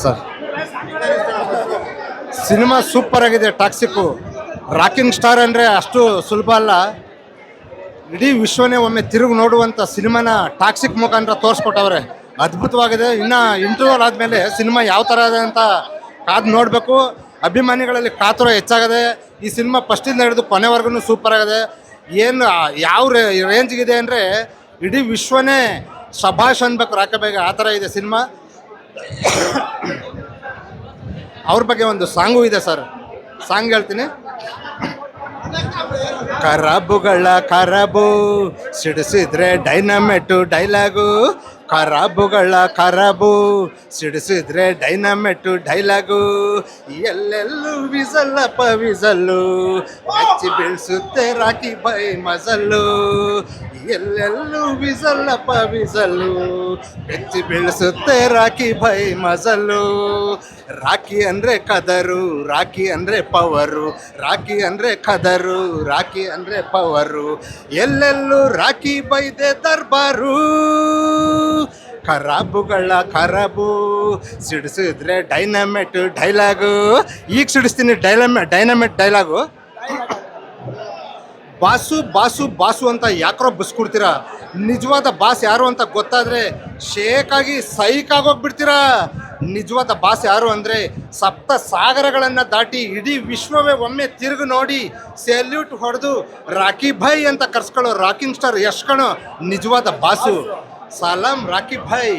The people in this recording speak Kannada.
ಸರ್ ಸಿನಿಮಾ ಸೂಪರ್ ಆಗಿದೆ. ಟಾಕ್ಸಿಕ್ಕು ರಾಕಿಂಗ್ ಸ್ಟಾರ್ ಅಂದರೆ ಅಷ್ಟು ಸುಲಭ ಅಲ್ಲ. ಇಡೀ ವಿಶ್ವನೇ ಒಮ್ಮೆ ತಿರುಗಿ ನೋಡುವಂಥ ಸಿನಿಮಾನ ಟಾಕ್ಸಿಕ್ ಮುಖಾಂತರ ತೋರಿಸ್ಕೊಟ್ಟವ್ರೆ. ಅದ್ಭುತವಾಗಿದೆ. ಇನ್ನು ಇಂಟರ್ವಲ್ ಆದಮೇಲೆ ಸಿನಿಮಾ ಯಾವ ಥರ ಇದೆ ಅಂತ ಕಾದು ನೋಡಬೇಕು. ಅಭಿಮಾನಿಗಳಲ್ಲಿ ಕಾತುರ ಹೆಚ್ಚಾಗದೆ. ಈ ಸಿನಿಮಾ ಫಸ್ಟಿಂದ ಹಿಡಿದು ಕೊನೆವರೆಗೂ ಸೂಪರ್ ಆಗಿದೆ. ಏನು ಯಾವ ರೇಂಜ್ಗಿದೆ ಅಂದರೆ ಇಡೀ ವಿಶ್ವನೇ ಶಭಾಷ್ ಅನ್ಬೇಕು ರಾಕಬೇಗ, ಆ ಥರ ಇದೆ ಸಿನಿಮಾ. ಅವ್ರ ಬಗ್ಗೆ ಒಂದು ಸಾಂಗು ಇದೆ ಸರ್, ಸಾಂಗ್ ಹೇಳ್ತೀನಿ. ಖರಾಬುಗಳ ಖರಾಬು ಸಿಡಿಸಿದ್ರೆ ಡೈನಮೆಟು ಡೈಲಾಗು, ಖರಾಬುಗಳ ಖರಾಬು ಸಿಡಿಸಿದ್ರೆ ಡೈನಮೆಟು ಡೈಲಾಗು, ಎಲ್ಲೆಲ್ಲೂ ವಿಸಲ್ಲಪ್ಪ ವಿಸಲ್ಲು, ಹಚ್ಚಿ ಬೀಳ್ಸುತ್ತೆ ರಾಕಿ ಬೈ ಮಸಲ್ಲು, ಎಲ್ಲೆಲ್ಲೂ ವಿಸಲ್ಲಪ್ಪ ವಿಸಲ್ಲು, ಹೆಚ್ಚಿ ಬೀಳಿಸುತ್ತೆ ರಾಕಿ ಬೈ ಮಸಲ್ಲು. ರಾಖಿ ಅಂದರೆ ಕದರು, ರಾಖಿ ಅಂದರೆ ಪವರು, ರಾಖಿ ಅಂದರೆ ಕದರು, ರಾಖಿ ಅಂದರೆ ಪವರು, ಎಲ್ಲೆಲ್ಲೂ ರಾಖಿ ಬೈದೆ ದರ್ಬಾರು. ಖರಾಬುಗಳ ಖರಾಬು ಸಿಡಿಸಿದ್ರೆ ಡೈನಮೆಟ್ ಡೈಲಾಗು. ಈಗ ಸಿಡಿಸ್ತೀನಿ ಡೈನಮೆಟ್ ಡೈಲಾಗು. ಬಾಸು ಬಾಸು ಬಾಸು ಅಂತ ಯಾಕ್ರೋ ಬಸ್ಕೊಡ್ತೀರಾ? ನಿಜವಾದ ಬಾಸ್ ಯಾರು ಅಂತ ಗೊತ್ತಾದರೆ ಶೇಕಾಗಿ ಸೈಕಾಗೋಗ್ಬಿಡ್ತೀರಾ. ನಿಜವಾದ ಬಾಸ್ ಯಾರು ಅಂದರೆ ಸಪ್ತ ಸಾಗರಗಳನ್ನು ದಾಟಿ ಇಡೀ ವಿಶ್ವವೇ ಒಮ್ಮೆ ತಿರುಗಿ ನೋಡಿ ಸೆಲ್ಯೂಟ್ ಹೊಡೆದು ರಾಕಿ ಭಾಯ್ ಅಂತ ಕರ್ಸ್ಕೊಳ್ಳೋ ರಾಕಿಂಗ್ ಸ್ಟಾರ್ ಯಶ್ ಕಣೋ ನಿಜವಾದ ಬಾಸು. ಸಲಾಂ ರಾಕಿ ಭಾಯ್.